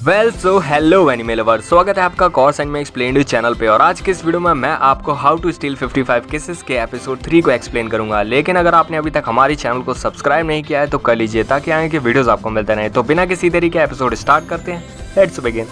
So hello anime lover, स्वागत है आपका कोर्स एंड में एक्सप्लेन्ड चैनल पे। और आज के इस वीडियो में मैं आपको हाउ टू स्टील 55 केसेस के एपिसोड 3 को एक्सप्लेन करूंगा। लेकिन अगर आपने अभी तक हमारी चैनल को सब्सक्राइब नहीं किया है तो कर लीजिए ताकि आगे के वीडियोस आपको मिलते रहे। तो बिना किसी देरी के एपिसोड स्टार्ट करते हैं। Let's begin.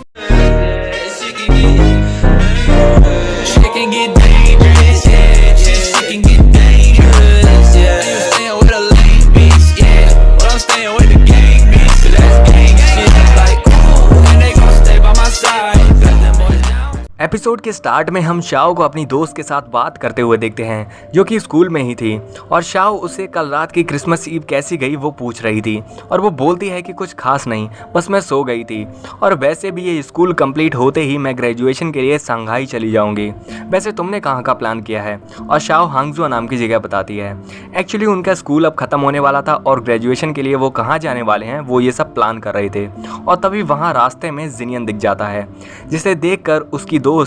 एपिसोड के स्टार्ट में हम शाओ को अपनी दोस्त के साथ बात करते हुए देखते हैं जो कि स्कूल में ही थी। और शाओ उसे कल रात की क्रिसमस ईव कैसी गई वो पूछ रही थी और वो बोलती है कि कुछ खास नहीं, बस मैं सो गई थी। और वैसे भी ये स्कूल कंप्लीट होते ही मैं ग्रेजुएशन के लिए शंघाई चली जाऊंगी। वैसे तुमने कहाँ का प्लान किया है? और शाओ हांगजुआ नाम की जगह बताती है। एक्चुअली उनका स्कूल अब खत्म होने वाला था और ग्रेजुएशन के लिए वो कहाँ जाने वाले हैं वो ये सब प्लान कर रहे थे। और तभी वहाँ रास्ते में जिनियन दिख जाता है जिसे देख कर उसकी दोस्त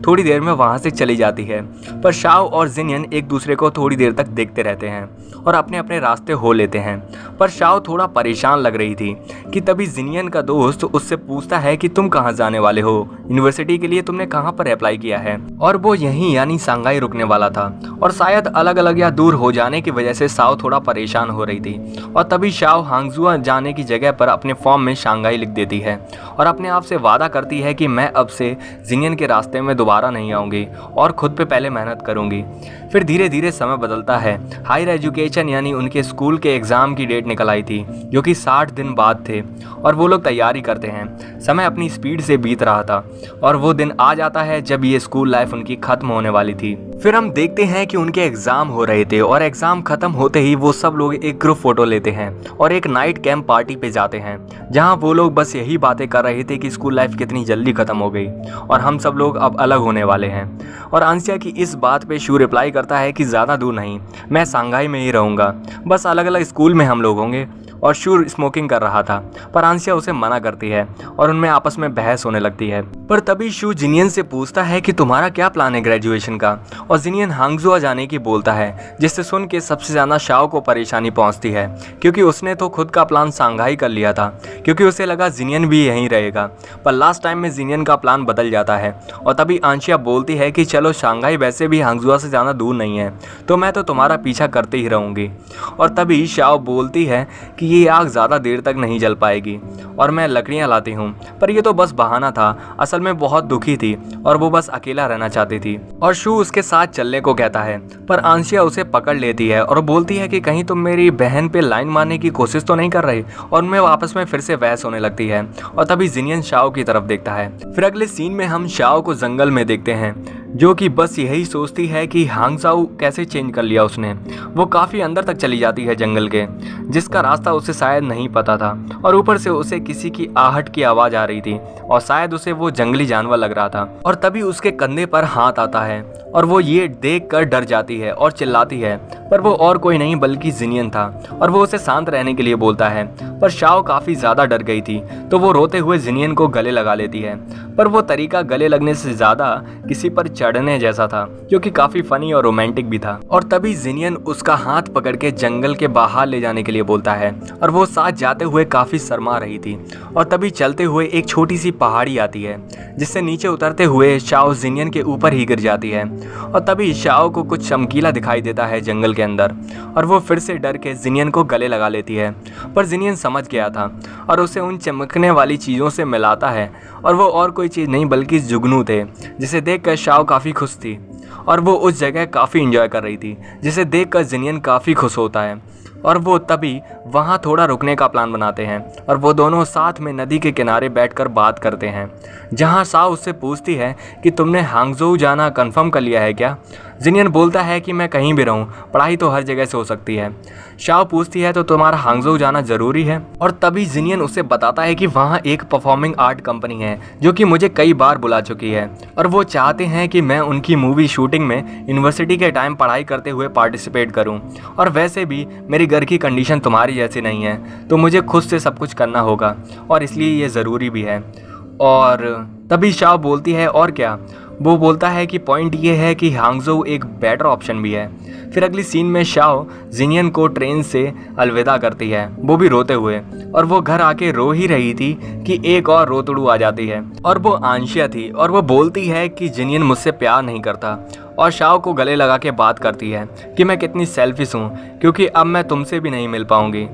थोड़ी देर में वहां से चली जाती है। पर शाओ और जिनियन एक दूसरे को थोड़ी देर तक देखते रहते हैं और अपने अपने रास्ते हो लेते हैं। पर शाओ थोड़ा परेशान लग रही थी कि तभी जिनियन का दोस्त उससे पूछता है कि तुम कहां जाने वाले हो, यूनिवर्सिटी के लिए तुमने कहां पर अप्लाई किया है? और वो यहीं यानी शंघाई रुकने वाला था। और शायद अलग अलग या दूर हो जाने की वजह से शाओ थोड़ा परेशान हो रही थी। और तभी शाओ हांगजुआ जाने की जगह पर अपने फॉर्म में शंघाई लिख देती है और अपने आप से वादा करती है कि मैं अब से जिनियन के रास्ते में दोबारा नहीं आऊंगी और खुद पे पहले मेहनत करूंगी। फिर धीरे धीरे समय बदलता है। हायर एजुकेशन यानी उनके स्कूल के एग्जाम की डेट निकल आई थी जो कि 60 दिन बाद थे और वो लोग तैयारी करते हैं। समय अपनी स्पीड से बीत रहा था और वो दिन आ जाता है जब ये स्कूल लाइफ उनकी खत्म होने वाली थी। फिर हम देखते हैं कि उनके एग्जाम हो रहे थे और एग्जाम खत्म होते ही वो सब लोग एक ग्रुप फोटो लेते हैं और एक नाइट कैंप पार्टी पे जाते हैं जहां वो लोग बस यही बातें कर रहे थे कि स्कूल लाइफ कितनी जल्दी खत्म हो गई और हम सब लोग अब अलग होने वाले हैं। और आंसिया की इस बात पे शू रिप्लाई करता है कि ज़्यादा दूर नहीं, मैं शंघाई में ही रहूँगा, बस अलग अलग स्कूल में हम लोग होंगे। और शू स्मोकिंग कर रहा था पर आंसिया उसे मना करती है और उनमें आपस में बहस होने लगती है। पर तभी शू जिनियन से पूछता है कि तुम्हारा क्या प्लान है ग्रेजुएशन का? और जिनियन हांगजुआ जाने की बोलता है जिससे सुन के सबसे ज़्यादा शाओ को परेशानी पहुंचती है क्योंकि उसने तो खुद का प्लान शंघाई कर लिया था क्योंकि उसे लगा जिनियन भी यहीं रहेगा। पर लास्ट टाइम में जिनियन का प्लान बदल जाता है और तभी आंशिया बोलती है कि चलो शंघाई वैसे भी हांगजुआ से ज़्यादा दूर नहीं है तो मैं तो तुम्हारा पीछा करते ही रहूँगी। और तभी शाओ बोलती है कि ये आग ज़्यादा देर तक नहीं जल पाएगी और मैं लकड़ियाँ लाती हूँ। पर ये तो बस बहाना था, असल में बहुत दुखी थी और वो बस अकेला रहना चाहती थी। और शू उसके साथ चलने को कहता है पर आंशिया उसे पकड़ लेती है और बोलती है कि कहीं तुम मेरी बहन पे लाइन मारने की कोशिश तो नहीं कर रही। और उनमें आपस में फिर से बहस होने लगती है और तभी जिनियन शाओ की तरफ देखता है। फिर अगले सीन में हम शाओ को जंगल में देखते हैं जो कि बस यही सोचती है कि हांगजाओ कैसे चेंज कर लिया उसने। वो काफ़ी अंदर तक चली जाती है जंगल के जिसका रास्ता उसे शायद नहीं पता था और ऊपर से उसे किसी की आहट की आवाज़ आ रही थी और शायद उसे वो जंगली जानवर लग रहा था। और तभी उसके कंधे पर हाथ आता है और वो ये देख कर डर जाती है और चिल्लाती है पर वो और कोई नहीं बल्कि जिनियन था और वो उसे शांत रहने के लिए बोलता है। पर शाओ काफ़ी ज़्यादा डर गई थी तो वो रोते हुए जिनियन को गले लगा लेती है। पर वो तरीका गले लगने से ज़्यादा किसी पर चढ़ने जैसा था जो कि काफ़ी फनी और रोमांटिक भी था। और तभी जिनियन उसका हाथ पकड़ के जंगल के बाहर ले जाने के लिए बोलता है और वो साथ जाते हुए काफ़ी शर्मा रही थी। और तभी चलते हुए एक छोटी सी पहाड़ी आती है जिससे नीचे उतरते हुए शाओ जिनियन के ऊपर ही गिर जाती है। और तभी शाओ को कुछ चमकीला दिखाई देता है जंगल के अंदर और वो फिर से डर के जिनियन को गले लगा लेती है। पर जिनियन समझ गया था और उसे उन चमकने वाली चीज़ों से मिलाता है और वो और कोई चीज़ नहीं बल्कि जुगनू थे जिसे देखकर शाओ काफ़ी खुश थी और वो उस जगह काफ़ी एंजॉय कर रही थी जिसे देखकर जिनियन काफ़ी खुश होता है। और वो तभी वहाँ थोड़ा रुकने का प्लान बनाते हैं और वो दोनों साथ में नदी के किनारे बैठकर बात करते हैं जहाँ शाओ उससे पूछती है कि तुमने हांगजोउ जाना कंफर्म कर लिया है क्या? जिनियन बोलता है कि मैं कहीं भी रहूं, पढ़ाई तो हर जगह से हो सकती है। शाओ पूछती है तो तुम्हारा हांगजोउ जाना ज़रूरी है? और तभी जिनियन उसे बताता है कि वहाँ एक परफॉर्मिंग आर्ट कंपनी है जो कि मुझे कई बार बुला चुकी है और वो चाहते हैं कि मैं उनकी मूवी शूटिंग में यूनिवर्सिटी के टाइम पढ़ाई करते हुए पार्टिसिपेट करूँ। और वैसे भी मेरी घर की कंडीशन तुम्हारी जैसी नहीं है तो मुझे खुद से सब कुछ करना होगा और इसलिए ये ज़रूरी भी है। और तभी शाओ बोलती है और क्या? वो बोलता है कि पॉइंट ये है कि हांगजो एक बेटर ऑप्शन भी है। फिर अगली सीन में शाओ जिनियन को ट्रेन से अलविदा करती है, वो भी रोते हुए, और वो घर आके रो ही रही थी कि एक और रोतड़ू आ जाती है और वो आंशिया थी और वो बोलती है कि जिनियन मुझसे प्यार नहीं करता और शाओ को गले लगा के बात करती है कि मैं कितनी सेल्फिश हूँ क्योंकि अब मैं तुमसे भी नहीं मिल पाऊंगी।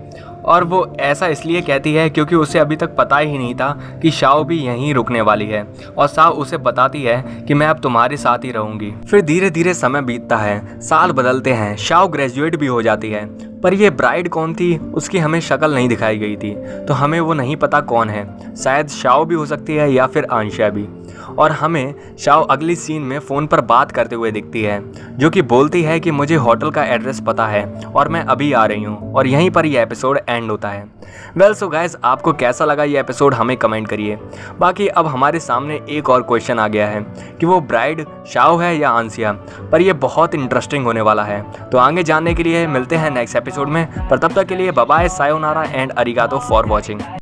और वो ऐसा इसलिए कहती है क्योंकि उसे अभी तक पता ही नहीं था कि शाओ भी यहीं रुकने वाली है और शाओ उसे बताती है कि मैं अब तुम्हारे साथ ही रहूंगी। फिर धीरे धीरे समय बीतता है, साल बदलते हैं, शाओ ग्रेजुएट भी हो जाती है, पर ये ब्राइड कौन थी उसकी हमें शक्ल नहीं दिखाई गई थी, तो हमें वो नहीं पता कौन है। शायद शाओ भी हो सकती है या फिर आंशिया भी। और हमें शाओ अगली सीन में फ़ोन पर बात करते हुए दिखती है, जो कि बोलती है कि मुझे होटल का एड्रेस पता है और मैं अभी आ रही हूँ। और यहीं पर ये एपिसोड एंड होता है। वेल सो गाइस, आपको कैसा लगा ये एपिसोड हमें कमेंट करिए। बाकी अब हमारे सामने एक और क्वेश्चन आ गया है कि वो ब्राइड शाओ है या आंशिया, पर ये बहुत इंटरेस्टिंग होने वाला है। तो आगे जानने के लिए मिलते हैं नेक्स्ट एपिसोड में, पर तब तक के लिए बाय बाय, सायोनारा एंड अरिगातो फॉर वॉचिंग।